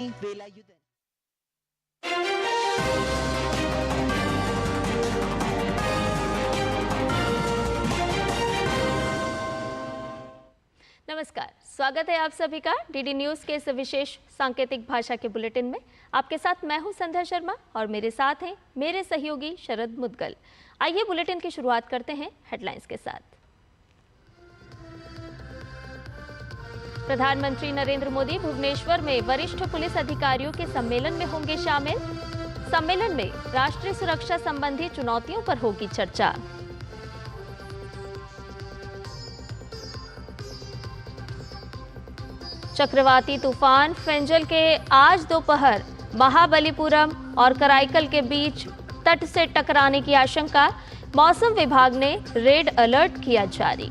वेलायुधन। नमस्कार, स्वागत है आप सभी का डीडी न्यूज के इस विशेष सांकेतिक भाषा के बुलेटिन में। आपके साथ मैं हूं संध्या शर्मा और मेरे साथ हैं मेरे सहयोगी शरद मुदगल। आइए बुलेटिन की शुरुआत करते हैं हेडलाइंस के साथ। प्रधानमंत्री नरेंद्र मोदी भुवनेश्वर में वरिष्ठ पुलिस अधिकारियों के सम्मेलन में होंगे शामिल। सम्मेलन में राष्ट्रीय सुरक्षा संबंधी चुनौतियों पर होगी चर्चा। चक्रवाती तूफान फेंजल के आज दोपहर महाबलीपुरम और कराईकल के बीच तट से टकराने की आशंका, मौसम विभाग ने रेड अलर्ट किया जारी।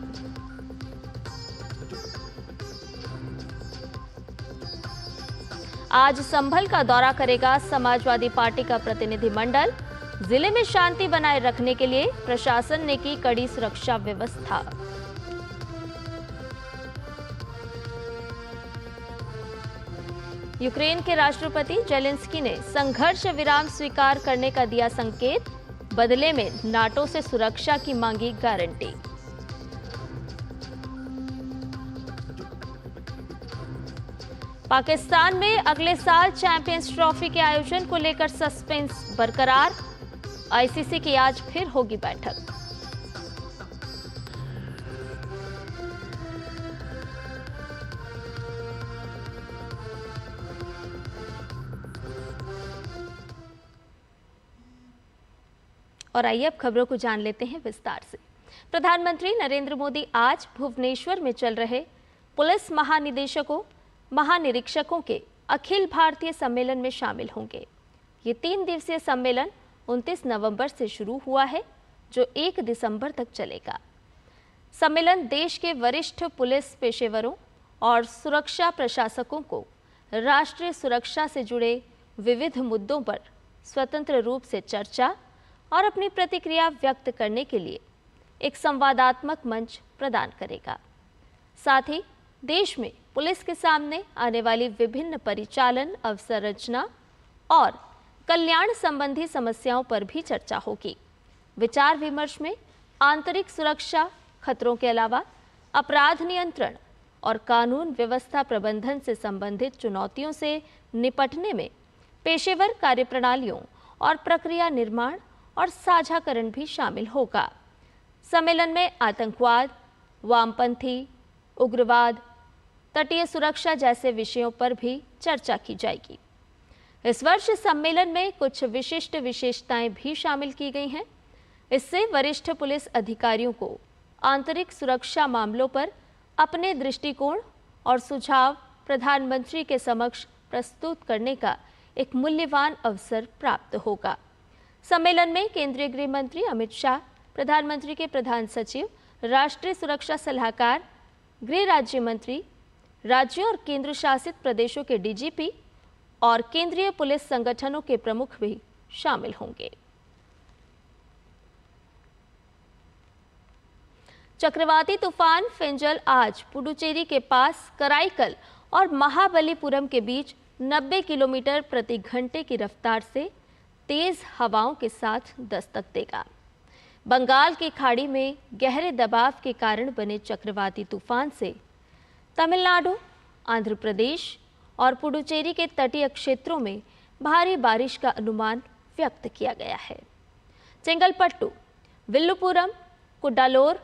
आज संभल का दौरा करेगा समाजवादी पार्टी का प्रतिनिधिमंडल। जिले में शांति बनाए रखने के लिए प्रशासन ने की कड़ी सुरक्षा व्यवस्था। यूक्रेन के राष्ट्रपति जेलेंस्की ने संघर्ष विराम स्वीकार करने का दिया संकेत, बदले में नाटो से सुरक्षा की मांगी गारंटी। पाकिस्तान में अगले साल चैंपियंस ट्रॉफी के आयोजन को लेकर सस्पेंस बरकरार, आईसीसी की आज फिर होगी बैठक। और आइए अब खबरों को जान लेते हैं विस्तार से। प्रधानमंत्री नरेंद्र मोदी आज भुवनेश्वर में चल रहे पुलिस महानिरीक्षकों के अखिल भारतीय सम्मेलन में शामिल होंगे। ये 3 दिवसीय सम्मेलन 29 नवंबर से शुरू हुआ है, जो 1 दिसंबर तक चलेगा। सम्मेलन देश के वरिष्ठ पुलिस पेशेवरों और सुरक्षा प्रशासकों को राष्ट्रीय सुरक्षा से जुड़े विविध मुद्दों पर स्वतंत्र रूप से चर्चा और अपनी प्रतिक्रिया व्यक्त करने के लिए एक संवादात्मक मंच प्रदान करेगा। साथ ही देश में पुलिस के सामने आने वाली विभिन्न परिचालन, अवसंरचना और कल्याण संबंधी समस्याओं पर भी चर्चा होगी। विचार विमर्श में आंतरिक सुरक्षा खतरों के अलावा अपराध नियंत्रण और कानून व्यवस्था प्रबंधन से संबंधित चुनौतियों से निपटने में पेशेवर कार्यप्रणालियों और प्रक्रिया निर्माण और साझाकरण भी शामिल होगा। सम्मेलन में आतंकवाद, वामपंथी, उग्रवाद, तटीय सुरक्षा जैसे विषयों पर भी चर्चा की जाएगी। इस वर्ष सम्मेलन में कुछ विशिष्ट विशेषताएं भी शामिल की गई हैं। इससे वरिष्ठ पुलिस अधिकारियों को आंतरिक सुरक्षा मामलों पर अपने दृष्टिकोण और सुझाव प्रधानमंत्री के समक्ष प्रस्तुत करने का एक मूल्यवान अवसर प्राप्त होगा। सम्मेलन में केंद्रीय गृह मंत्री अमित शाह, प्रधानमंत्री के प्रधान सचिव, राष्ट्रीय सुरक्षा सलाहकार, गृह राज्य मंत्री, राज्यों और केंद्र शासित प्रदेशों के डीजीपी और केंद्रीय पुलिस संगठनों के प्रमुख भी शामिल होंगे। चक्रवाती तूफान फेंजल आज पुडुचेरी के पास कराईकल और महाबलीपुरम के बीच 90 किलोमीटर प्रति घंटे की रफ्तार से तेज हवाओं के साथ दस्तक देगा। बंगाल की खाड़ी में गहरे दबाव के कारण बने चक्रवाती तूफान से तमिलनाडु, आंध्र प्रदेश और पुडुचेरी के तटीय क्षेत्रों में भारी बारिश का अनुमान व्यक्त किया गया है। चेंगलपट्टू, विल्लुपुरम, कुड्डालोर,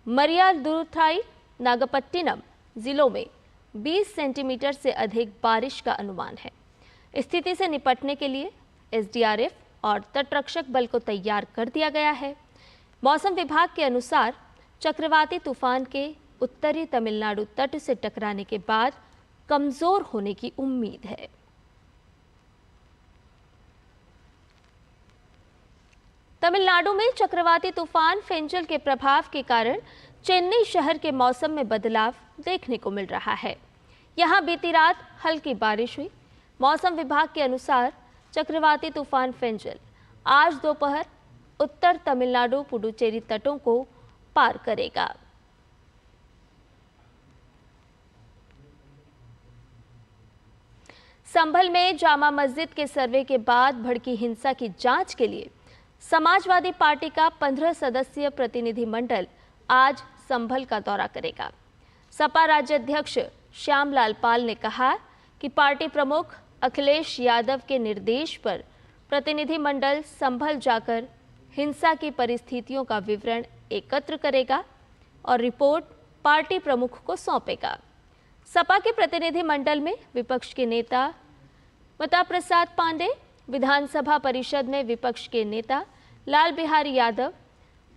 मरियादुथाई, नागपट्टिनम जिलों में 20 सेंटीमीटर से अधिक बारिश का अनुमान है। स्थिति से निपटने के लिए एसडीआरएफ और तटरक्षक बल को तैयार कर दिया गया है। मौसम विभाग के अनुसार चक्रवाती तूफान के उत्तरी तमिलनाडु तट से टकराने के बाद कमजोर होने की उम्मीद है। तमिलनाडु में चक्रवाती तूफान फेंजल के प्रभाव के कारण चेन्नई शहर के मौसम में बदलाव देखने को मिल रहा है। यहां बीती रात हल्की बारिश हुई। मौसम विभाग के अनुसार चक्रवाती तूफान फेंजल आज दोपहर उत्तर तमिलनाडु पुडुचेरी तटों को पार करेगा। संभल में जामा मस्जिद के सर्वे के बाद भड़की हिंसा की जांच के लिए समाजवादी पार्टी का 15 सदस्यीय प्रतिनिधिमंडल आज संभल का दौरा करेगा। सपा राज्याध्यक्ष श्यामलाल पाल ने कहा कि पार्टी प्रमुख अखिलेश यादव के निर्देश पर प्रतिनिधिमंडल संभल जाकर हिंसा की परिस्थितियों का विवरण एकत्र करेगा और रिपोर्ट पार्टी प्रमुख को सौंपेगा। सपा के प्रतिनिधिमंडल में विपक्ष के नेता मता प्रसाद पांडे, विधानसभा परिषद में विपक्ष के नेता लाल बिहारी यादव,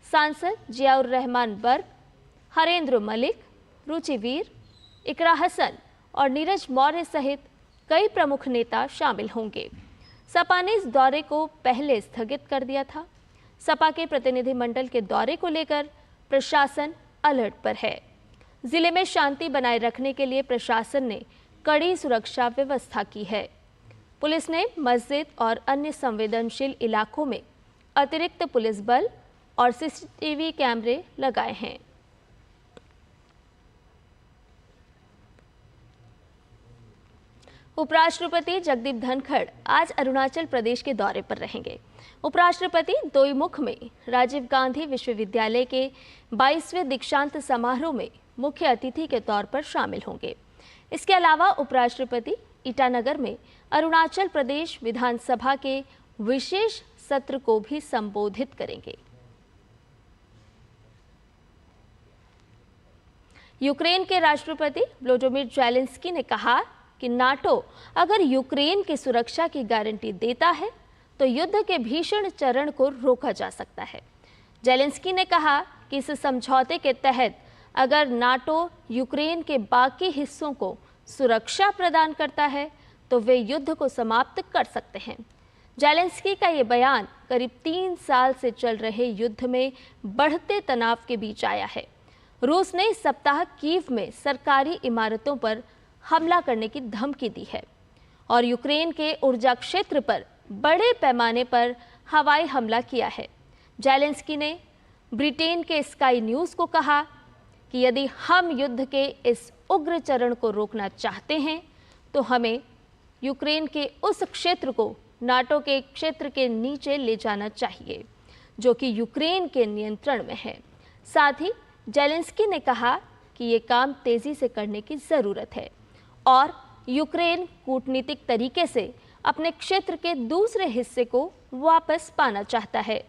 सांसद जियाउर रहमान बर्क, हरेंद्र मलिक, रुचिवीर, इकरा हसन और नीरज मौर्य सहित कई प्रमुख नेता शामिल होंगे। सपा ने इस दौरे को पहले स्थगित कर दिया था। सपा के प्रतिनिधिमंडल के दौरे को लेकर प्रशासन अलर्ट पर है। जिले में शांति बनाए रखने के लिए प्रशासन ने कड़ी सुरक्षा व्यवस्था की है। पुलिस ने मस्जिद और अन्य संवेदनशील इलाकों में अतिरिक्त पुलिस बल और सीसीटीवी कैमरे लगाए हैं। उपराष्ट्रपति जगदीप धनखड़ आज अरुणाचल प्रदेश के दौरे पर रहेंगे। उपराष्ट्रपति दोईमुख में राजीव गांधी विश्वविद्यालय के 22वें दीक्षांत समारोह में मुख्य अतिथि के तौर पर शामिल होंगे। इसके अलावा उपराष्ट्रपति ईटानगर में अरुणाचल प्रदेश विधानसभा के विशेष सत्र को भी संबोधित करेंगे। यूक्रेन के राष्ट्रपति व्लोदिमीर ज़ेलेंस्की ने कहा कि नाटो अगर यूक्रेन की सुरक्षा की गारंटी देता है तो युद्ध के भीषण चरण को रोका जा सकता है। ज़ेलेंस्की ने कहा कि इस समझौते के तहत अगर नाटो यूक्रेन के बाकी हिस्सों को सुरक्षा प्रदान करता है तो वे युद्ध को समाप्त कर सकते हैं। ज़ेलेंस्की का ये बयान करीब 3 साल से चल रहे युद्ध में बढ़ते तनाव के बीच आया है। रूस ने इस सप्ताह कीव में सरकारी इमारतों पर हमला करने की धमकी दी है और यूक्रेन के ऊर्जा क्षेत्र पर बड़े पैमाने पर हवाई हमला किया है। ज़ेलेंस्की ने ब्रिटेन के स्काई न्यूज़ को कहा कि यदि हम युद्ध के इस उग्र चरण को रोकना चाहते हैं तो हमें यूक्रेन के उस क्षेत्र को नाटो के क्षेत्र के नीचे ले जाना चाहिए जो कि यूक्रेन के नियंत्रण में है। साथ ही ज़ेलेंस्की ने कहा कि ये काम तेज़ी से करने की ज़रूरत है और यूक्रेन कूटनीतिक तरीके से अपने क्षेत्र के दूसरे हिस्से को वापस पाना चाहता है।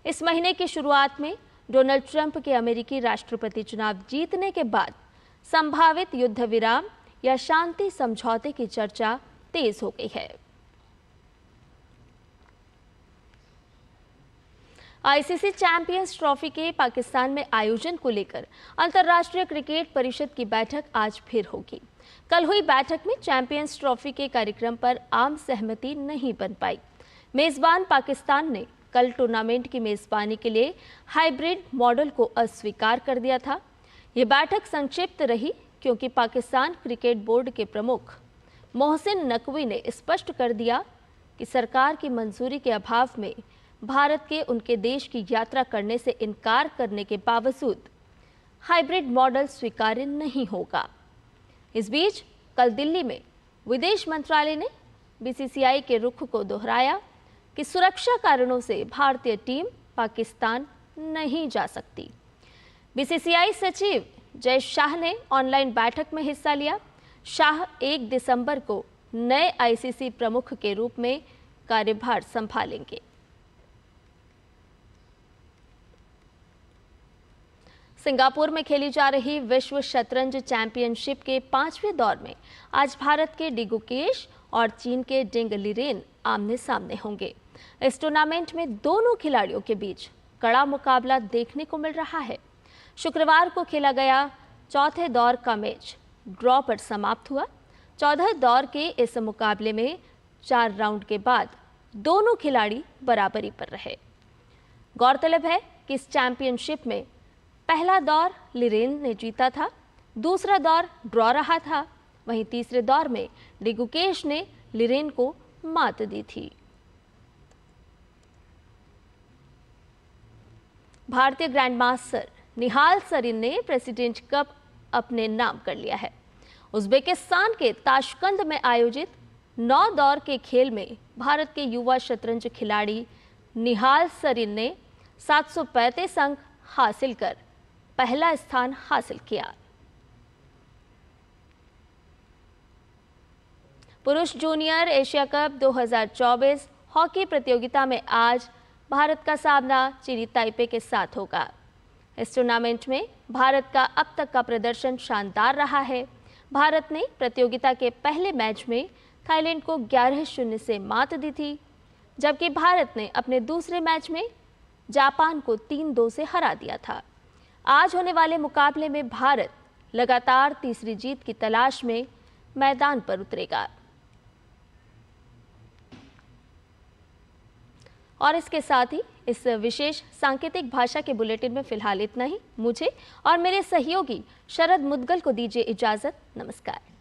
इस महीने की शुरुआत में डोनाल्ड ट्रंप के अमेरिकी राष्ट्रपति चुनाव जीतने के बाद संभावित युद्ध विराम या शांति समझौते की चर्चा तेज हो गई है। आईसीसी चैंपियंस ट्रॉफी के पाकिस्तान में आयोजन को लेकर अंतर्राष्ट्रीय क्रिकेट परिषद की बैठक आज फिर होगी। कल हुई बैठक में चैंपियंस ट्रॉफी के कार्यक्रम पर आम सहमति नहीं बन पाई। मेजबान पाकिस्तान ने कल टूर्नामेंट की मेजबानी के लिए हाइब्रिड मॉडल को अस्वीकार कर दिया था। ये बैठक संक्षिप्त रही क्योंकि पाकिस्तान क्रिकेट बोर्ड के प्रमुख मोहसिन नकवी ने स्पष्ट कर दिया कि सरकार की मंजूरी के अभाव में भारत के उनके देश की यात्रा करने से इनकार करने के बावजूद हाइब्रिड मॉडल स्वीकार्य नहीं होगा। इस बीच कल दिल्ली में विदेश मंत्रालय ने बीसीसीआई के रुख को दोहराया कि सुरक्षा कारणों से भारतीय टीम पाकिस्तान नहीं जा सकती। बीसीसीआई सचिव जय शाह ने ऑनलाइन बैठक में हिस्सा लिया। शाह 1 दिसंबर को नए आईसीसी प्रमुख के रूप में कार्यभार संभालेंगे। सिंगापुर में खेली जा रही विश्व शतरंज चैंपियनशिप के 5वें दौर में आज भारत के डी गुकेश और चीन के डेंग लिरेन आमने सामने होंगे। इस टूर्नामेंट में दोनों खिलाड़ियों के बीच कड़ा मुकाबला देखने को मिल रहा है। शुक्रवार को खेला गया चौथे दौर का मैच ड्रॉ पर समाप्त हुआ। 14 दौर के इस मुकाबले में 4 राउंड के बाद दोनों खिलाड़ी बराबरी पर रहे। गौरतलब है कि इस चैंपियनशिप में पहला दौर लिरेन ने जीता था, दूसरा दौर ड्रॉ रहा था, वहीं तीसरे दौर में डी गुकेश ने लिरेन को मात दी थी। भारतीय ग्रैंडमास्टर निहाल सरीन ने प्रेसिडेंट कप अपने नाम कर लिया है। उज्बेकिस्तान के ताशकंद में आयोजित 9 दौर के खेल में भारत के युवा शतरंज खिलाड़ी निहाल सरीन ने 735 अंक हासिल कर पहला स्थान हासिल किया। पुरुष जूनियर एशिया कप 2024 हॉकी प्रतियोगिता में आज भारत का सामना चीनी ताइपे के साथ होगा। इस टूर्नामेंट में भारत का अब तक का प्रदर्शन शानदार रहा है। भारत ने प्रतियोगिता के पहले मैच में थाईलैंड को 11-0 से मात दी थी, जबकि भारत ने अपने दूसरे मैच में जापान को 3-2 से हरा दिया था। आज होने वाले मुकाबले में भारत लगातार तीसरी जीत की तलाश में मैदान पर उतरेगा। और इसके साथ ही इस विशेष सांकेतिक भाषा के बुलेटिन में फिलहाल इतना ही। मुझे और मेरे सहयोगी शरद मुदगल को दीजिए इजाजत। नमस्कार।